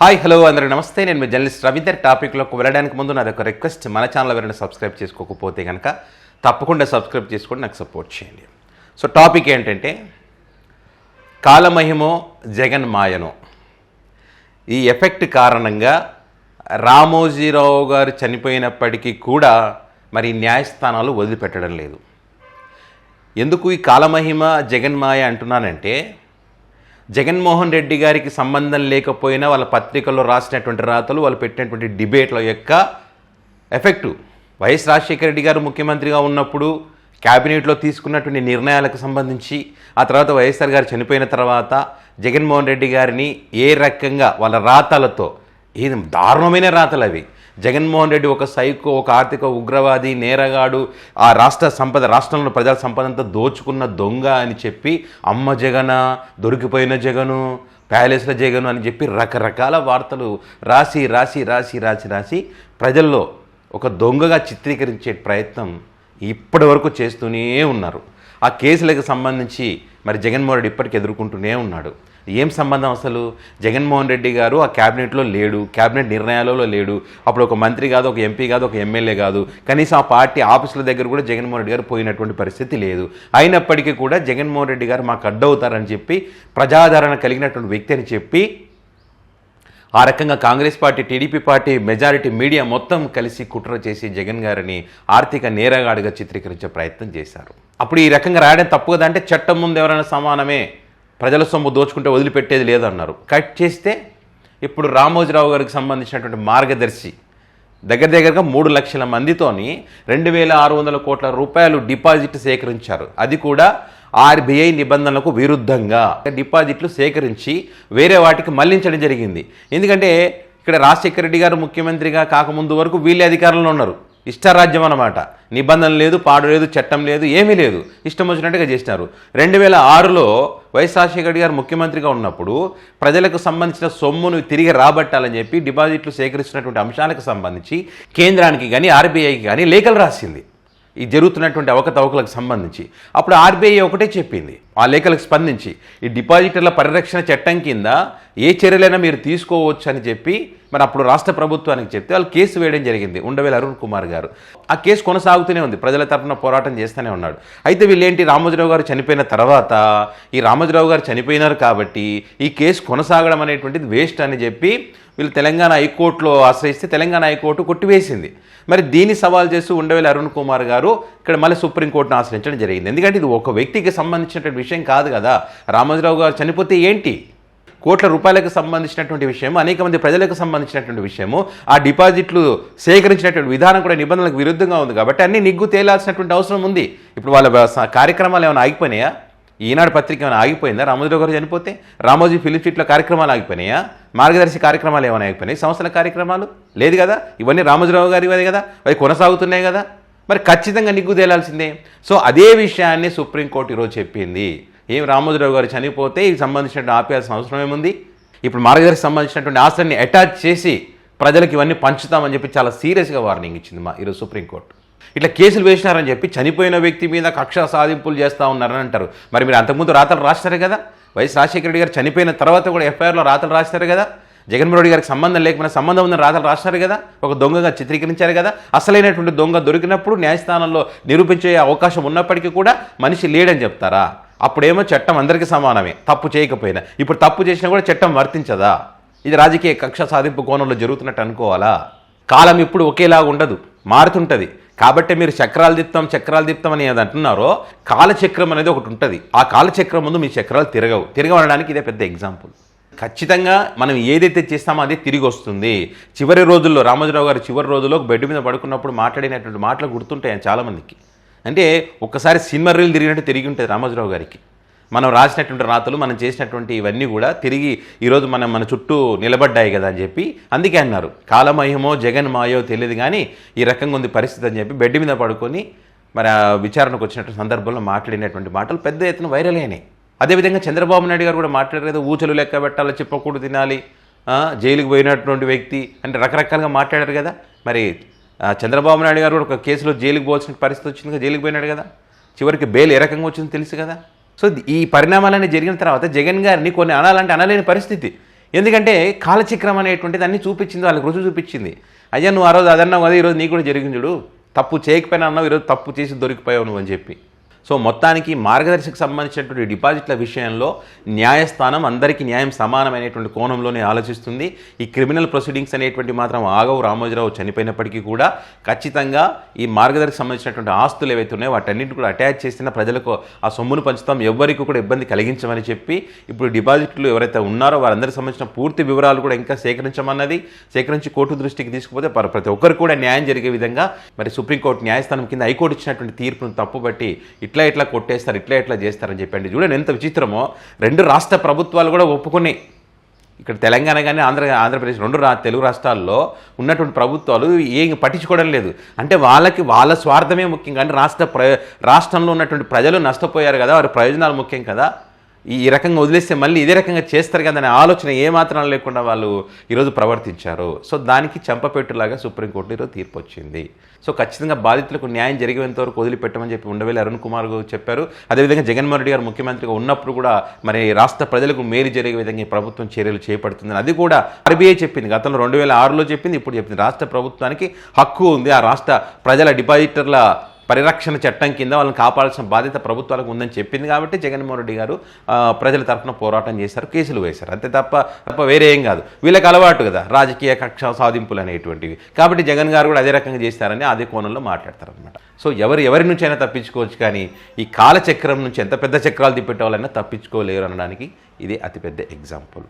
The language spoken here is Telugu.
హాయ్ హలో అందరికీ నమస్తే. నేను మీ జర్నలిస్ట్ రవీందర్. టాపిక్లోకి వెళ్ళడానికి ముందు నాది ఒక రిక్వెస్ట్, మన ఛానల్ ఎవరైనా సబ్స్క్రైబ్ చేసుకోకపోతే కనుక తప్పకుండా సబ్స్క్రైబ్ చేసుకొని నాకు సపోర్ట్ చేయండి. సో టాపిక్ ఏంటంటే కాలమహిమో జగన్ మాయనో. ఈ ఎఫెక్ట్ కారణంగా రామోజీరావు గారు చనిపోయినప్పటికీ కూడా మరి న్యాయస్థానాలు వదిలిపెట్టడం లేదు. ఎందుకు ఈ కాలమహిమ జగన్ మాయ అంటున్నానంటే, జగన్మోహన్ రెడ్డి గారికి సంబంధం లేకపోయినా వాళ్ళ పత్రికల్లో రాసినటువంటి రాతలు, వాళ్ళు పెట్టినటువంటి డిబేట్ల యొక్క ఎఫెక్టు, వైఎస్ రాజశేఖర రెడ్డి గారు ముఖ్యమంత్రిగా ఉన్నప్పుడు క్యాబినెట్లో తీసుకున్నటువంటి నిర్ణయాలకు సంబంధించి, ఆ తర్వాత వైఎస్ఆర్ గారు చనిపోయిన తర్వాత జగన్మోహన్ రెడ్డి గారిని ఏ రకంగా వాళ్ళ రాతలతో, ఏది దారుణమైన రాతలు అవి. జగన్మోహన్ రెడ్డి ఒక సైకో, ఒక ఆర్థిక ఉగ్రవాది, నేరగాడు, ఆ రాష్ట్రంలో ప్రజల సంపదంతా దోచుకున్న దొంగ అని చెప్పి, అమ్మ జగన, దొరికిపోయిన జగను, ప్యాలెస్ల జగను అని చెప్పి రకరకాల వార్తలు రాసి రాసి రాసి రాసి రాసి ప్రజల్లో ఒక దొంగగా చిత్రీకరించే ప్రయత్నం ఇప్పటి వరకు చేస్తూనే ఉన్నారు. ఆ కేసులకు సంబంధించి మరి జగన్మోహన్ రెడ్డి ఇప్పటికి ఎదుర్కొంటూనే ఉన్నాడు. ఏం సంబంధం అసలు? జగన్మోహన్ రెడ్డి గారు ఆ క్యాబినెట్లో లేడు, క్యాబినెట్ నిర్ణయాలలో లేడు. అప్పుడు ఒక మంత్రి కాదు, ఒక ఎంపీ కాదు, ఒక ఎమ్మెల్యే కాదు, కనీసం ఆ పార్టీ ఆఫీసుల దగ్గర కూడా జగన్మోహన్ రెడ్డి గారు పోయినటువంటి పరిస్థితి లేదు. అయినప్పటికీ కూడా జగన్మోహన్ రెడ్డి గారు మాకు అడ్డవుతారని చెప్పి, ప్రజాదరణ కలిగినటువంటి వ్యక్తి అని చెప్పి, ఆ రకంగా Congress party, TDP party, majority media మొత్తం కలిసి కుట్ర చేసి జగన్ గారిని ఆర్థిక నేరగాడిగా చిత్రీకరించే ప్రయత్నం చేశారు. అప్పుడు ఈ రకంగా రాయడం తప్పు కదా అంటే, చట్టం ముందు ఎవరైనా సమానమే, ప్రజల సొమ్ము దోచుకుంటే వదిలిపెట్టేది లేదన్నారు. కట్ చేస్తే ఇప్పుడు రామోజీరావు గారికి సంబంధించినటువంటి మార్గదర్శి దగ్గరగా 3 లక్షల మందితోని 2600 కోట్ల రూపాయలు డిపాజిట్ సేకరించారు. అది కూడా ఆర్బీఐ నిబంధనలకు విరుద్ధంగా డిపాజిట్లు సేకరించి వేరే వాటికి మళ్లించడం జరిగింది. ఎందుకంటే ఇక్కడ రాజశేఖర రెడ్డి గారు ముఖ్యమంత్రిగా కాకముందు వరకు వీళ్ళే అధికారంలో ఉన్నారు. ఇష్టరాజ్యం అన్నమాట. నిబంధన లేదు, పాడు లేదు, చట్టం లేదు, ఏమీ లేదు, ఇష్టం వచ్చినట్టుగా చేసినారు. 2006లో వైఎస్ రాజశేఖర రెడ్డి గారు ముఖ్యమంత్రిగా ఉన్నప్పుడు ప్రజలకు సంబంధించిన సొమ్మును తిరిగి రాబట్టాలని చెప్పి డిపాజిట్లు సేకరిస్తున్నటువంటి అంశాలకు సంబంధించి కేంద్రానికి కానీ ఆర్బీఐకి కానీ లేఖలు రాసింది, ఈ జరుగుతున్నటువంటి అవకతవకలకు సంబంధించి. అప్పుడు ఆర్బీఐ ఒకటే చెప్పింది, ఆ లేఖలకు స్పందించి, ఈ డిపాజిటర్ల పరిరక్షణ చట్టం కింద ఏ చర్యలైనా మీరు తీసుకోవచ్చు అని చెప్పి మరి అప్పుడు రాష్ట్ర ప్రభుత్వానికి చెప్తే వాళ్ళు కేసు వేయడం జరిగింది. ఉండవేల అరుణ్ కుమార్ గారు. ఆ కేసు కొనసాగుతూనే ఉంది, ప్రజల తరఫున పోరాటం చేస్తూనే ఉన్నాడు. అయితే వీళ్ళేంటి, రామోజీరావు గారు చనిపోయిన తర్వాత, ఈ రామోజీరావు గారు చనిపోయినారు కాబట్టి ఈ కేసు కొనసాగడం అనేటువంటిది వేస్ట్ అని చెప్పి వీళ్ళు తెలంగాణ హైకోర్టులో ఆశ్రయిస్తే తెలంగాణ హైకోర్టు కొట్టివేసింది. మరి దీన్ని సవాల్ చేస్తూ ఉండవేల అరుణ్ కుమార్ గారు ఇక్కడ మళ్ళీ సుప్రీంకోర్టును ఆశ్రయించడం జరిగింది. ఎందుకంటే ఇది ఒక వ్యక్తికి సంబంధించినటువంటి విషయం కాదు కదా. రామోజీరావు గారు చనిపోతే ఏంటి, కోట్ల రూపాయలకు సంబంధించినటువంటి విషయం, అనేక మంది ప్రజలకు సంబంధించినటువంటి విషయము, ఆ డిపాజిట్లు సేకరించినటువంటి విధానం కూడా నిబంధనలకు విరుద్ధంగా ఉంది కాబట్టి అన్నీ నిగ్గు తేలాల్సినటువంటి అవసరం ఉంది. ఇప్పుడు వాళ్ళ కార్యక్రమాలు ఏమైనా ఆగిపోయినాయా? ఈనాడు పత్రిక ఏమైనా ఆగిపోయిందా? రామోజీరావు గారు చనిపోతే రామోజీ ఫిలిం స్ట్రీట్లో కార్యక్రమాలు ఆగిపోయినాయా? మార్గదర్శి కార్యక్రమాలు ఏమైనా ఆగిపోయినాయి? సంస్థల కార్యక్రమాలు లేదు కదా. ఇవన్నీ రామోజీరావు గారి ఇవే కదా, అవి కొనసాగుతున్నాయి కదా. మరి ఖచ్చితంగా నిగ్గు తేలాల్సిందే. సో అదే విషయాన్ని సుప్రీంకోర్టు ఈరోజు చెప్పింది. ఏం రామోజీరావు గారు చనిపోతే ఇది సంబంధించినటువంటి ఆపేయాల్సిన అవసరం ఏముంది? ఇప్పుడు మార్గదర్శికి సంబంధించినటువంటి ఆస్తులన్నీ అటాచ్ చేసి ప్రజలకు ఇవన్నీ పంచుతామని చెప్పి చాలా సీరియస్గా వార్నింగ్ ఇచ్చింది ఈరోజు సుప్రీంకోర్టు. ఇట్లా కేసులు వేసినారని చెప్పి చనిపోయిన వ్యక్తి మీద కక్ష సాధింపులు చేస్తూ ఉన్నారని అంటారు. మరి మీరు అంతకుముందు రాతలు రాసినారు కదా. వైఎస్ రాజశేఖర రెడ్డి గారు చనిపోయిన తర్వాత కూడా ఎఫ్ఐఆర్లో రాతలు రాసినారు కదా. జగన్మోహన్ రెడ్డి గారికి సంబంధం లేకపోయినా సంబంధం ఉందని రాతలు రాసినారు కదా. ఒక దొంగగా చిత్రీకరించారు కదా. అసలైనటువంటి దొంగ దొరికినప్పుడు న్యాయస్థానంలో నిరూపించే అవకాశం ఉన్నప్పటికీ కూడా మనిషి లేడని చెప్తారా? అప్పుడేమో చట్టం అందరికీ సమానమే, తప్పు చేయకపోయినా. ఇప్పుడు తప్పు చేసినా కూడా చట్టం వర్తించదా? ఇది రాజకీయ కక్ష సాధింపు కోణంలో జరుగుతున్నట్టు అనుకోవాలా? కాలం ఇప్పుడు ఒకేలాగా ఉండదు, మారుతుంటుంది. కాబట్టి మీరు చక్రాలు తిప్తాం అని ఏది అంటున్నారో, కాలచక్రం అనేది ఒకటి ఉంటుంది. ఆ కాలచక్రం ముందు మీ చక్రాలు తిరగవడానికి ఇదే పెద్ద ఎగ్జాంపుల్. ఖచ్చితంగా మనం ఏదైతే చేస్తామో అదే తిరిగి వస్తుంది. చివరి రోజుల్లో రామోజీరావు గారు చివరి రోజుల్లో బెడ్ మీద పడుకున్నప్పుడు మాట్లాడినటువంటి మాటలు గుర్తుంటాయి చాలామందికి. అంటే ఒక్కసారి సినిమా రీల్ తిరిగినట్టు తిరిగి ఉంటుంది రామోజీరావు గారికి. మనం రాసినటువంటి రాతలు, మనం చేసినటువంటి ఇవన్నీ కూడా తిరిగి ఈరోజు మన చుట్టూ నిలబడ్డాయి కదా అని చెప్పి అందుకే అన్నారు, కాలమహిమో జగన్ మాయో తెలియదు కానీ ఈ రకంగా ఉంది పరిస్థితి అని చెప్పి బెడ్ మీద పడుకొని మరి ఆ విచారణకు వచ్చినటువంటి సందర్భంలో మాట్లాడినటువంటి మాటలు పెద్ద ఎత్తున వైరల్ అయినాయి. అదేవిధంగా చంద్రబాబు నాయుడు గారు కూడా మాట్లాడారు కదా, ఊచలు లెక్క పెట్టాలి, చెప్పకూడదు తినాలి, జైలుకు పోయినటువంటి వ్యక్తి అంటే రకరకాలుగా మాట్లాడారు కదా. మరి చంద్రబాబు నాయుడు గారు కూడా ఒక కేసులో జైలుకు పోవాల్సిన పరిస్థితి వచ్చింది కదా, జైలుకు పోయినాడు కదా. చివరికి బెయిల్ ఏ రకంగా వచ్చిందో తెలుసు కదా. సో ఈ పరిణామాలన్నీ జరిగిన తర్వాత జగన్ గారిని కొన్ని అనాలంటే అనలేని పరిస్థితి. ఎందుకంటే కాలచక్రం అనేటువంటిది అన్నీ చూపించింది, వాళ్ళకి రుజువు చూపించింది. అయ్యా నువ్వు ఆ రోజు అదన్నావు కదా, ఈరోజు నీకు కూడా జరిగింది చూడు, తప్పు చేయకపోయినా అన్నావు, ఈరోజు తప్పు చేసి దొరికిపోయావు నువ్వు అని చెప్పి. సో మొత్తానికి మార్గదర్శకు సంబంధించినటువంటి డిపాజిట్ల విషయంలో న్యాయస్థానం అందరికీ న్యాయం సమానమైనటువంటి కోణంలోనే ఆలోచిస్తుంది. ఈ క్రిమినల్ ప్రొసీడింగ్స్ అనేటువంటి మాత్రం ఆగవు. రామోజీరావు చనిపోయినప్పటికీ కూడా ఖచ్చితంగా ఈ మార్గదర్శకు సంబంధించినటువంటి ఆస్తులు ఏవైతే ఉన్నాయో వాటన్నింటి కూడా అటాచ్ చేసిన ప్రజలకు ఆ సొమ్మును పంచుతాం, ఎవరికి కూడా ఇబ్బంది కలిగించమని చెప్పి ఇప్పుడు డిపాజిట్లు ఎవరైతే ఉన్నారో వారందరికి సంబంధించిన పూర్తి వివరాలు కూడా ఇంకా సేకరించి కోర్టు దృష్టికి తీసుకుపోతే ప్రతి ఒక్కరు కూడా న్యాయం జరిగే విధంగా మరి సుప్రీంకోర్టు న్యాయస్థానం కింద హైకోర్టు ఇచ్చినటువంటి తీర్పును తప్పుబట్టి ఇట్లా కొట్టేస్తారు, ఇట్లా చేస్తారని చెప్పండి. చూడండి ఎంత విచిత్రమో. 2 రాష్ట్ర ప్రభుత్వాలు కూడా ఒప్పుకుని, ఇక్కడ తెలంగాణ కానీ ఆంధ్రప్రదేశ్ 2 తెలుగు రాష్ట్రాల్లో ఉన్నటువంటి ప్రభుత్వాలు ఏం పట్టించుకోవడం లేదు. అంటే వాళ్ళ స్వార్థమే ముఖ్యం, కానీ రాష్ట్రంలో ఉన్నటువంటి ప్రజలు నష్టపోయారు కదా, వారి ప్రయోజనాలు ముఖ్యం కదా, ఈ రకంగా వదిలేస్తే మళ్ళీ ఇదే రకంగా చేస్తారు కదా అనే ఆలోచన ఏమాత్రం లేకుండా వాళ్ళు ఈరోజు ప్రవర్తించారు. సో దానికి చెంపపెట్టులాగా సుప్రీంకోర్టు ఈరోజు తీర్పు వచ్చింది. సో ఖచ్చితంగా బాధితులకు న్యాయం జరిగేంత వరకు వదిలిపెట్టమని చెప్పి ఉండవేళ అరుణ్ కుమార్ చెప్పారు. అదేవిధంగా జగన్మోహన్ రెడ్డి గారు ముఖ్యమంత్రిగా ఉన్నప్పుడు కూడా మరి రాష్ట్ర ప్రజలకు మేలు జరిగే విధంగా ఈ ప్రభుత్వం చర్యలు చేపడుతుందని అది కూడా ఆర్బీఐ చెప్పింది. గతంలో 2006లో చెప్పింది, ఇప్పుడు చెప్పింది. రాష్ట్ర ప్రభుత్వానికి హక్కు ఉంది ఆ రాష్ట్ర ప్రజల డిపాజిటర్ల పరిరక్షణ చట్టం కింద వాళ్ళని కాపాడాల్సిన బాధ్యత ప్రభుత్వాలకు ఉందని చెప్పింది. కాబట్టి జగన్మోహన్ రెడ్డి గారు ప్రజల తరఫున పోరాటం చేశారు, కేసులు వేశారు, అంతే తప్ప వేరే ఏం కాదు. వీళ్ళకి అలవాటు కదా రాజకీయ కక్ష సాధింపులు అనేటువంటివి. కాబట్టి జగన్ గారు కూడా అదే రకంగా చేస్తారని అదే కోణంలో మాట్లాడతారనమాట. సో ఎవరి నుంచి అయినా తప్పించుకోవచ్చు, కానీ ఈ కాలచక్రం నుంచి ఎంత పెద్ద చక్రాలు తిప్పేట వాళ్ళైనా తప్పించుకోలేరు అనడానికి ఇది అతిపెద్ద ఎగ్జాంపుల్.